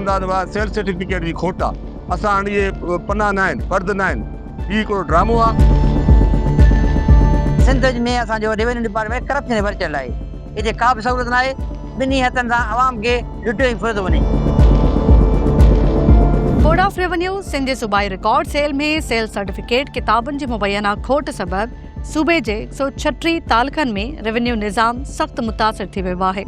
चवंदा त sale certificate जी खोट आहे, असां हाणे इहे पना न आहिनि, फर्द न आहिनि, हीउ हिकिड़ो ड्रामो आहे। सिंध में असांजो रेवेन्यू डिपार्टमेंट करप्शन में भरियल आहे। हिते का बि सहूलियत न आहे, ॿिन्ही हथनि सां आवाम खे लुटियो ई फुरियो थो वञे। बोर्ड ऑफ रेवेन्यू सिंध जे सूबाई रिकॉर्ड सेल में सेल सर्टिफिकेट किताबनि जी मुबैना खोट सबबि सूबे जे 136 तालुकनि में रेवेन्यू निज़ाम सख़्त मुतासिर थी वियो आहे,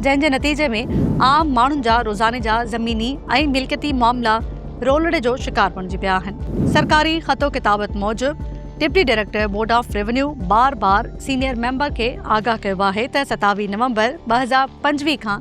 जंहिं जे नतीजे में आम माण्हुनि जा रोज़ाने जा ज़मीनी ऐं मिल्कियती मामला रोलड़े जो शिकार बणिजी पिया आहिनि। सरकारी ख़तो किताबत मूजिबि deputy director board of revenue bar bar senior member के आगाह कयो आहे त 27 नवंबर 2025 खां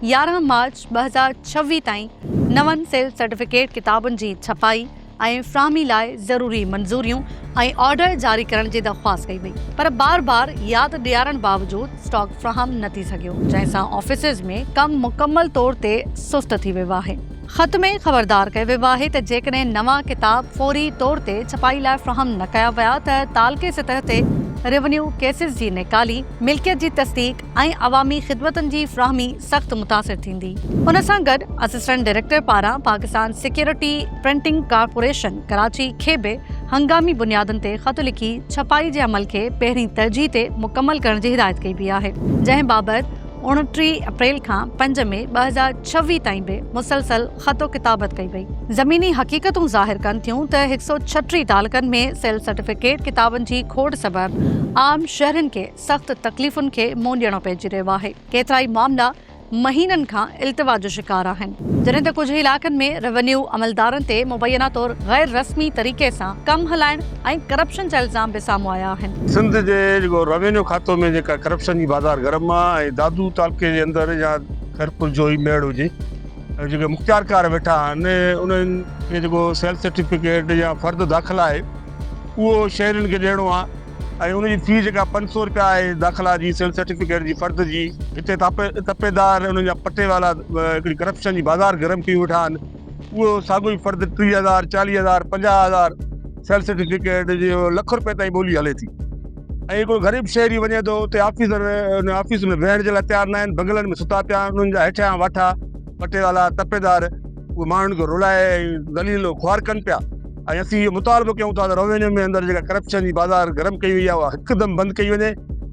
11 मार्च 2026 ताईं नवनि सेल सर्टिफिकेट किताबनि जी छपाई ऐं फ़राहमी लाइ ज़रूरी मंज़ूरियूं ऐं ऑर्डर जारी करण जी दरख़्वास्त कई वई, पर बार बार यादि ॾियारण बावजूदि स्टॉक फ़राहम न थी सघियो, जंहिंसां ऑफिसिस में कमु मुकमल तौर ते सुस्त थी वियो आहे। ख़त में ख़बरदार कयो वियो आहे त जेकॾहिं नवां किताब फ़ौरी तौर ते छपाई लाइ फ़राहम न कया विया त तालुके सतह ते रेवेन्यू केसिस जी निकाली, मिल्कियत जी तस्दीक ऐं अवामी ख़िदमतनि जी फ़राहमी सख़्त मुतासिर थींदी। उन सां गॾु असिस्टेंट डायरेक्टर पारां Pakistan security printing corporation Karachi खे बि हंगामी बुनियादनि ते ख़त लिखी छपाई जे अमल खे पहिरीं तरजीह ते मुकमल करण जी हिदायत कई वई आहे, जंहिं बाबति 29 अप्रैल खां 5 मई 2026 ताईं बि मुसलसल ख़तो किताबत कई वई। ज़मीनी हक़ीक़तूं ज़ाहिर कनि थियूं त 136 तालुकनि में सेल सर्टिफिकेट किताबनि जी खोट सबबि आम शहरनि खे सख़्त तकलीफ़ुनि खे मुंहुं ॾियणो पइजी रहियो आहे। केतिरा ई मामला महीननि खां इल्तिवा जो शिकार आहिनि, जॾहिं त कुझु इलाइक़नि में रेवेन्यू अमलदारनि ते मुबैना तौर गैर रस्मी तरीक़े सां कमु हलाइण ऐं करप्शन जा इल्ज़ाम बि साम्हूं आया आहिनि। सिंध जे जेको रेवेन्यू खातो में जेका करप्शन जी बाज़ार गरम आहे ऐं दादू तालुके जे अंदरि या खैरपुर जो ई मेड़ हुजे, जेके मुख़्तियारकार वेठा आहिनि उन्हनि खे जेको सेल सर्टिफिकेट या फर्द दाख़िला आहे उहो शहरनि खे ॾियणो आहे ऐं उनजी फी जेका 500 रुपया आहे दाख़िला जी सेल सर्टिफिकेट जी फर्द जी, हिते तपेदार उन्हनि जा पटे वाला हिकिड़ी करप्शन जी बाज़ार गरम कई वेठा आहिनि। उहो साॻियो ई फर्द 30,000 40,000 50,000 सेल सर्टिफिकेट जो लख रुपए ताईं ॿोली हले थी ऐं हिकिड़ो ग़रीब शहरी वञे थो उते ऑफिस में वेहण जे लाइ तयारु न आहिनि, बंगलनि में सुता पिया आहिनि, उन्हनि जा हेठियां वाठा पटे वाला तपेदार उहे माण्हुनि खे रुलाए ऐं दलील ख्वार कनि पिया। ऐं असीं इहो मुतालबो कयूं था त रेवेन्यू में अंदरि जेका करप्शन जी बाज़ार गरम कई वई आहे उहा हिकदमि बंदि कई वञे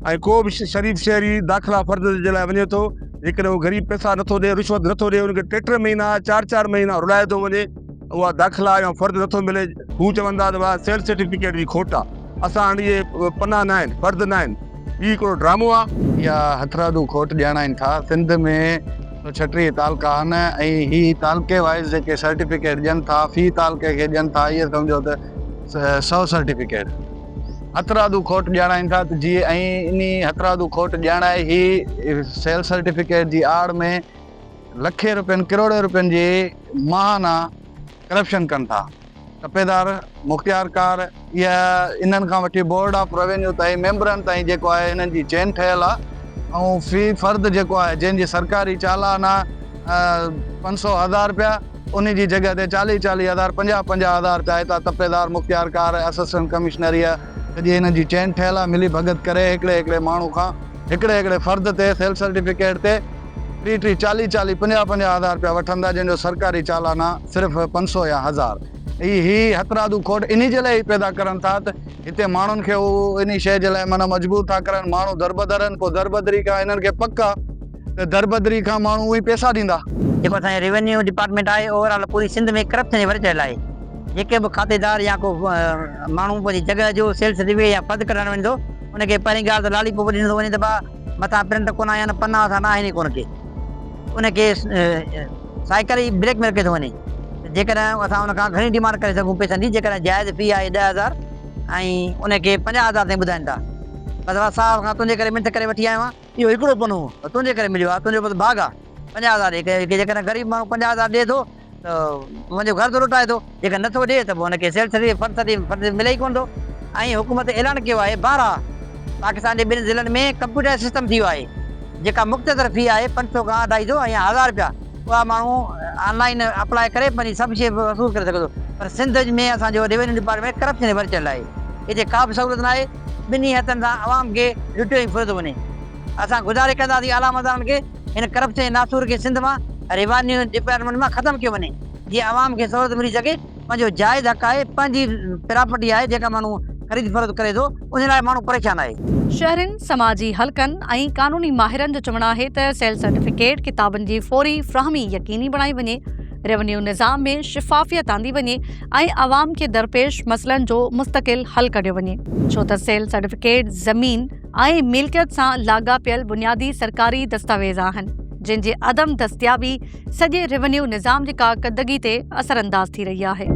ऐं को बि शरीफ़ शहरी दाख़िला फर्द जे लाइ वञे थो, जेकॾहिं उहो ग़रीब पैसा नथो ॾिए, रिश्वत नथो ॾिए, उनखे 3 महीना 4 महीना रुलाए थो वञे, उहा दाख़िला या फर्द नथो मिले। हू चवंदा त सेल सर्टिफिकेट जी खोट आहे, असां हाणे इहे पना न आहिनि, फर्द न आहिनि, हीउ हिकिड़ो ड्रामो आहे। या हथरादू खोट ॼाणाइनि था। सिंध में 136 तालुका आहिनि ऐं ही तालुके वाइज़ जेके सर्टिफिकेट ॾियनि था, फी तालुके खे ॾियनि था, इहे सम्झो त 100 सर्टिफिकेट हथरादू खोट ॼाणाइनि था त जीअं ऐं इन हथरादू खोट ॼाणाए ही सेल सर्टिफिकेट जी आड़ में लखे रुपयनि करोड़े रुपयनि जी माहाना करप्शन कनि था। तपेदार मुख़्तियारकार या इन्हनि खां वठी बोर्ड ऑफ रेवेन्यू ताईं मेंबरनि ताईं जेको आहे हिननि जी चेन ठहियल आहे ऐं फी फर्द जेको आहे जंहिंजी सरकारी चालाना 500,000 रुपया, उन जी जॻह ते 40,000 50,000 रुपया हितां तपेदार मुख़्तियारकार असिस्टेंट कमिश्नरीअ सॼी हिननि जी चेन ठहियल आहे, मिली भगत करे हिकिड़े माण्हू खां हिकिड़े फर्द ते सेल सर्टिफिकेट ते 30 40 50,000 रुपया वठंदा, जंहिंजो सरकारी चालाना सिर्फ़ु 500 या 1000। ही हथरादू खोट इन जे लाइ पैदा करनि था त हिते माण्हुनि खे उहो इन शइ जे लाइ माना मजबूर था करनि, माण्हू दरबदरनि, पोइ दरबदरी खां हिननि खे पक आहे त दरबदरी खां माण्हू उहे पैसा ॾींदा। जेको असांजो रेवेन्यू डिपार्टमेंट आहे ओवरऑल पूरी सिंध में करप्शन में भरियल आहे। जेके बि खातेदार या को माण्हू पंहिंजी जॻह जो सेल सर्टिफिकेट या फर्द कढाइणु वञे थो, उनखे पहिरीं ॻाल्हि त लालीपॉप ॾिनो थो वञे त भाउ मथां प्रिंट कोन आया आहिनि, पना असां न आहिनि कोन के, उनखे साइकिल ई ब्लैकमेल कयो थो वञे। जेकॾहिं असां उनखां घणी डिमांड करे सघूं पैसनि जी, जेकॾहिं जाइज़ फी आहे 10,000 ऐं उनखे 50,000 ताईं ॿुधाइनि था, बसि साहब खां तुंहिंजे करे मिंथ करे वठी आयो आहियां, इहो हिकिड़ो पनो तुंहिंजे करे मिलियो आहे, तुंहिंजो भाग आहे 50,000। जेकॾहिं ग़रीब माण्हू 50,000 ॾिए थो त मुंहिंजो घर थो लुटाए थो, जेकॾहिं नथो ॾिए त पोइ हुनखे सेल सर्टिफिकेट फर्द मिले ई कोन थो। ऐं हुकूमत ऐलान कयो आहे 12 पाकिस्तान जे 2 ज़िलनि में कंप्यूटर सिस्टम थी वियो आहे, जेका मुख़्तसर फी आहे 500 खां 250 ऐं 1000 रुपया, उहा माण्हू ऑनलाइन अप्लाई करे पंहिंजी सभु शइ वसूल करे सघे थो। पर सिंध में असांजो रेवेन्यू डिपार्टमेंट करप्शन में भरियल आहे। हिते का बि सहूलियत न आहे, ॿिन्ही हथनि सां आवाम खे लुटियो ई फुरियो थो वञे। असां गुज़ारिश कंदासीं आला मदारनि खे हिन करप्शन जे नासूर खे सिंध मां रेवेन्यू डिपार्टमेंट में ख़त्म कयो वञे जीअं आवाम खे सहूलियत मिली सघे। पंहिंजो जाइज़ हक़ आहे, पंहिंजी प्रॉपर्टी आहे जेका माण्हू ख़रीद फरोख्त करे थो, उन लाइ माण्हू परेशान आहे। शहरनि, समाजी हलकनि ऐं कानूनी माहिरनि जो चवणु आहे त सेल सर्टिफिकेट किताबनि जी फौरी फ़राहमी यकीनी बणाई वञे, रेवेन्यू निज़ाम में शिफ़ाफ़ियत आंदी वञे ऐं आवाम खे दरपेश मसइलनि जो मुस्तक़िल हल कढियो वञे, छो त सेल सर्टिफिकेट ज़मीन ऐं मिल्कियत सां लाॻापियल बुनियादी सरकारी दस्तावेज़ आहिनि जिन जी अदम दस्तियाबी सॼे रेवेन्यू निज़ाम जी कारकर्दगी ते असरअंदाज़ थी रही आहे।